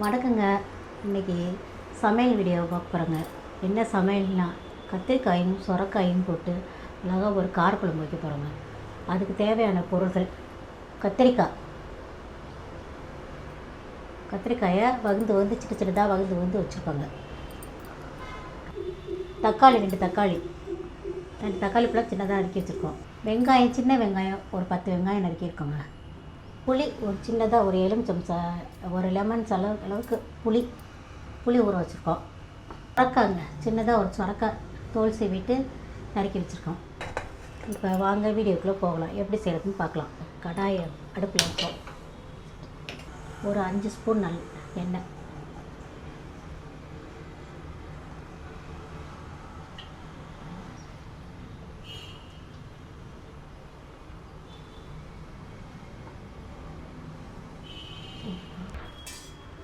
வணக்கங்க. இன்றைக்கி சமையல் வீடியோ பார்க்க போகிறோங்க. என்ன சமையல்னால் கத்திரிக்காயும் சொரக்காயும் போட்டு அழகாக ஒரு காரக்குழம்பு வைக்க போகிறோங்க. அதுக்கு தேவையான பொருட்கள்: கத்திரிக்காயை வகுந்து சின்ன சின்னதாக வகுந்து வச்சுருப்பாங்க. தக்காளி 2 தக்காளி ஃபுல்லாக சின்னதாக நறுக்கி வச்சுருக்கோம். வெங்காயம், சின்ன வெங்காயம் ஒரு 10 வெங்காயம் நறுக்கியிருக்கோங்க. புளி ஒரு சின்னதாக ஒரு எலுமிச்சம் ஒரு லெமன் அளவுக்கு புளி ஊற வச்சுருக்கோம். சொரக்காங்க, சின்னதாக ஒரு சொரக்காய் தோல் சீவிட்டு நறுக்கி வச்சுருக்கோம். இப்போ வாங்க வீடியோக்குள்ளே போகலாம். எப்படி செய்கிறதுன்னு பார்க்கலாம். கடாயை அடுப்பில் வைப்போம். ஒரு 5 ஸ்பூன் எண்ணெய்,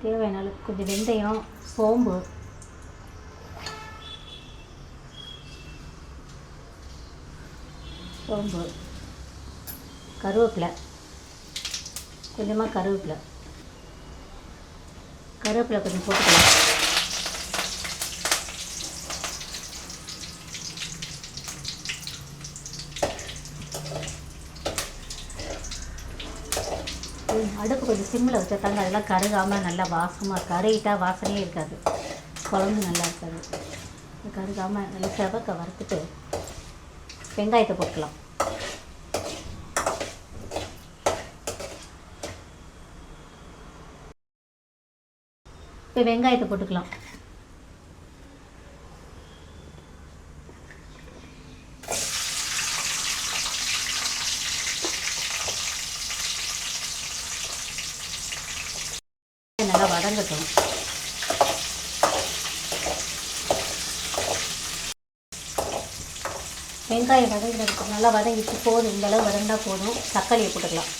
தேவையான கொஞ்சம் வெந்தயம், சோம்பு, கருவேப்பிலை, கொஞ்சமாக கருவேப்பிலை கொஞ்சம் போட்டுக்கலாம். அடுப்பு கொஞ்சம் சிம்மில் வச்சுட்டாங்க. அதெல்லாம் கருகாமல் நல்லா வாசமாக, கருகிட்டா வாசனையே இருக்காது, குழம்பு நல்லா இருக்காது. கருகாமல் நல்லா செவக்க வறுத்துட்டு வெங்காயத்தை போட்டுக்கலாம். இப்போ வெங்காயத்தை போட்டுக்கலாம். நல்லா வதங்கட்டும். வெங்காயம் வதங்கிட்டு நல்லா வதங்கிட்டு போதும். இந்த அளவு வதங்கினா போதும். தக்காளியை போட்டுக்கலாம்.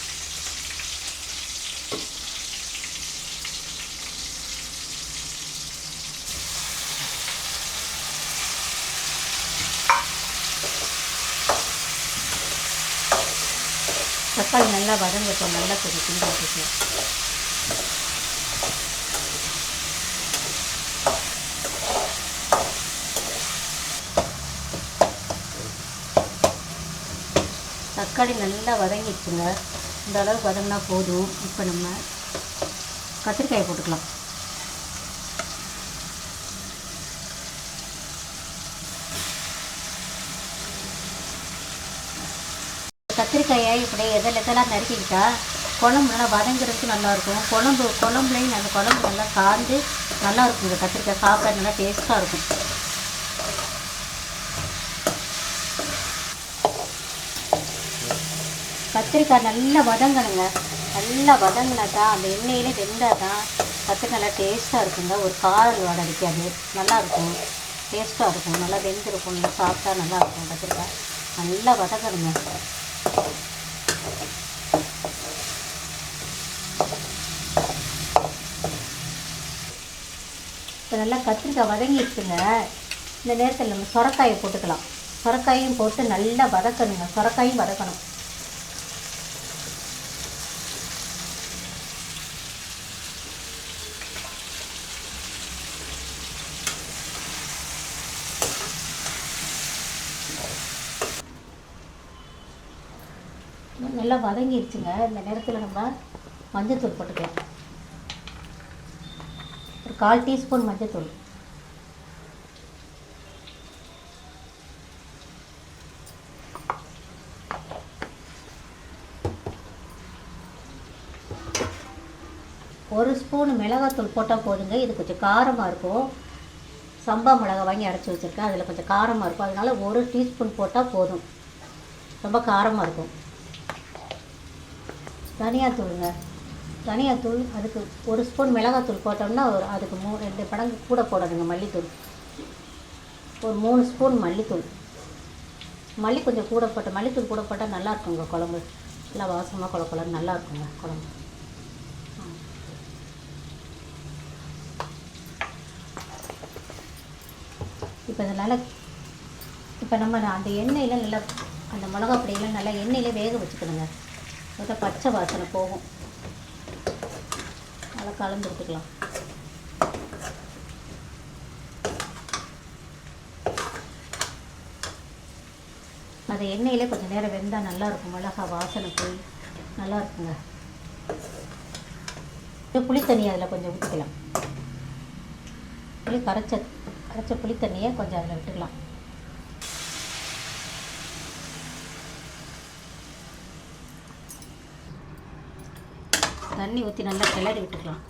தக்காளி நல்லா வதங்கட்டும். நல்லா கொஞ்சம் கிண்டிக்கலாம். தக்காளி நல்லா வதங்கிடுச்சுங்க. இந்த அளவுக்கு வதங்கினா போதும். இப்போ நம்ம கத்திரிக்காயை போட்டுக்கலாம். கத்திரிக்காயை இப்படி எதெல்லாம் நறுக்கிக்கிட்டா குழம்பு நல்லா வதங்குறதுக்கு நல்லாயிருக்கும். குழம்புலையும் அந்த குழம்பு நல்லா காய்ந்து நல்லாயிருக்கும். இந்த கத்திரிக்காய் சாப்பிட நல்லா டேஸ்ட்டாக இருக்கும். கத்திரிக்காய் நல்லா வதங்கணுங்க. நல்லா வதங்கினா தான் அந்த எண்ணெயிலே வெந்தால் தான் கத்திரிக்காய் நல்லா டேஸ்ட்டாக இருக்குங்க. ஒரு காரம் வாடை அடிக்காது, நல்லாயிருக்கும், டேஸ்ட்டாக இருக்கும். நல்லா வெந்திருக்கும், நல்லா சாப்பிட்டா நல்லாயிருக்கும். கத்திரிக்காய் நல்லா வதங்கணுங்க. இப்போ நல்லா கத்திரிக்காய் வதங்கிடுச்சுங்க. இந்த நேரத்தில் நம்ம சொரக்காயை போட்டுக்கலாம். சொரக்காயும் போட்டு நல்லா வதக்கணுங்க. சொரக்காயும் வதக்கணும். நல்லா வதங்கிடுச்சுங்க. இந்த நேரத்தில் நம்ம மஞ்சள்தூள் போட்டுக்கலாம். ஒரு 1/4 டீஸ்பூன் மஞ்சள்தூள், ஒரு ஸ்பூன் மிளகாத்தூள் போட்டால் போதுங்க. இது கொஞ்சம் காரமாக இருக்கும். சம்பா மிளகாய் வாங்கி அரைச்சி வச்சுருக்கேன். அதில் கொஞ்சம் காரமாக இருக்கும். அதனால் 1 டீஸ்பூன் போட்டால் போதும். ரொம்ப காரமாக இருக்கும். தனியாத்தூள் அதுக்கு 1 ஸ்பூன் மிளகாத்தூள் போட்டோம்னா அதுக்கு 2 மடங்கு கூட போடணுங்க. மல்லித்தூள் ஒரு 3 ஸ்பூன் மல்லித்தூள். கொஞ்சம் கூட போட்டால், மல்லித்தூள் கூட போட்டால் நல்லா இருக்குங்க. குழம்பு நல்லா வாசமாக குழம்பு நல்லா இருக்குங்க குழம்பு. இப்போ இதனால் இப்போ நம்ம அந்த எண்ணெயில் நல்லா அந்த மிளகா பொடியெல்லாம் நல்லா எண்ணெயிலே வேக வச்சுக்கணுங்க. பச்சை வாசனை போகும். நல்லா கலந்து விட்டுக்கலாம். அது எண்ணெயிலே கொஞ்சம் நேரம் வெந்தால் நல்லாயிருக்கும். மிளகா வாசனை போய் நல்லா இருக்குங்க. புளி தண்ணி அதில் கொஞ்சம் ஊற்றிக்கலாம். கரைச்ச புளி தண்ணியை கொஞ்சம் அதில் விட்டுக்கலாம். தண்ணி ஊற்றி நல்லா கிளறி விட்டுக்கலாம்.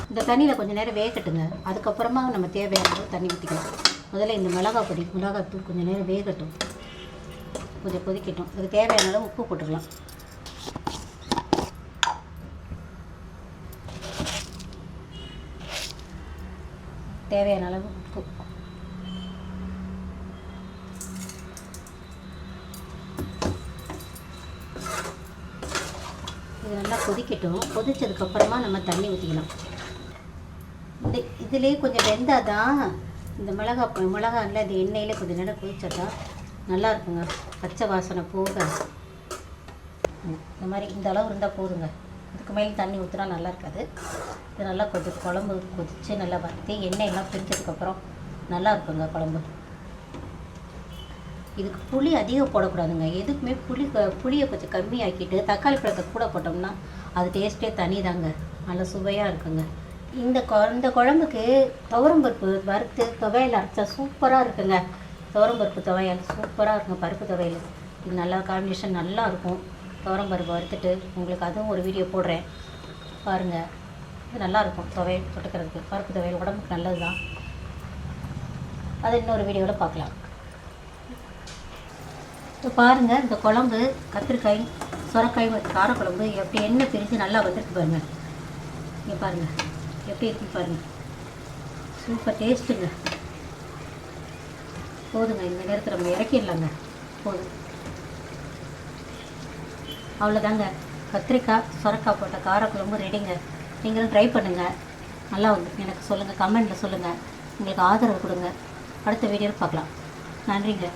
இந்த தண்ணியில் கொஞ்சம் நேரம் வேகட்டுங்க. அதுக்கப்புறமா நம்ம தேவையான அளவு தண்ணி ஊற்றிக்கலாம். முதல்ல இந்த மிளகாய் தூள் கொஞ்சம் நேரம் வேகட்டும், கொஞ்சம் கொதிக்கட்டும். அதுக்கு தேவையான அளவு உப்பு போட்டுக்கலாம். தேவையான அளவு உப்பு. இது நல்லா கொதிக்கட்டும். கொதிச்சதுக்கப்புறமா நம்ம தண்ணி ஊற்றிக்கலாம். இதுலேயே கொஞ்சம் வெந்தால் தான் இந்த மிளகாயில் இந்த எண்ணெயிலே கொஞ்சம் நேரம் கொதிச்சா நல்லா இருக்குங்க. பச்சை வாசனை போக இந்த மாதிரி இந்த அளவு இருந்தால் போதுங்க. இதுக்கு மேலே தண்ணி ஊற்றினா நல்லா இருக்காது. இது நல்லா குழம்பு கொதித்து நல்லா வற்றி எண்ணெயெல்லாம் பிரிஞ்சதுக்கப்புறம் நல்லா இருக்குங்க குழம்பு. இதுக்கு புளி அதிகம் போடக்கூடாதுங்க. எதுக்குமே புளியை கொஞ்சம் கம்மியாக்கிட்டு தக்காளி பழத்தை கூட போட்டோம்னா அது டேஸ்ட்டே தனி தாங்க. நல்லா சுவையாக இருக்குங்க. இந்த குழம்புக்கு துவரம்பருப்பு வறுத்து துவையல் அரைச்சா சூப்பராக இருக்குங்க. துவரம்பருப்பு துவையல் சூப்பராக இருக்கும். பருப்பு துவையல் இது நல்லா காம்பினேஷன் நல்லா இருக்கும். துவரம்பருப்பு வறுத்துட்டு உங்களுக்கு அதுவும் ஒரு வீடியோ போடுறேன் பாருங்கள். இது நல்லாயிருக்கும் துவையல் தொட்டுக்கிறதுக்கு. பருப்பு துவையல் உடம்புக்கு நல்லது தான். அது இன்னொரு வீடியோவில் பார்க்கலாம். இப்போ பாருங்கள், இந்த குழம்பு கத்திரிக்காய் சுரைக்காய் காரக்குழம்பு எப்படி எண்ணெய் பிரிஞ்சு நல்லா வந்துருக்கு பாருங்கள். இங்கே பாருங்கள் எப்படி இருக்குன்னு பாருங்கள். சூப்பர் டேஸ்ட்டுங்க. போதுங்க, இந்த நேரத்தில் நம்ம இறக்கிடலாங்க. போதும், அவ்வளோதாங்க. கத்திரிக்காய் சுரைக்காய் போட்ட காரக்குழம்பு ரெடிங்க. நீங்களும் ட்ரை பண்ணுங்கள். நல்லா வந்து எனக்கு சொல்லுங்கள், கமெண்டில் சொல்லுங்கள். உங்களுக்கு ஆதரவு கொடுங்க. அடுத்த வீடியோவில் பார்க்கலாம். நன்றிங்க.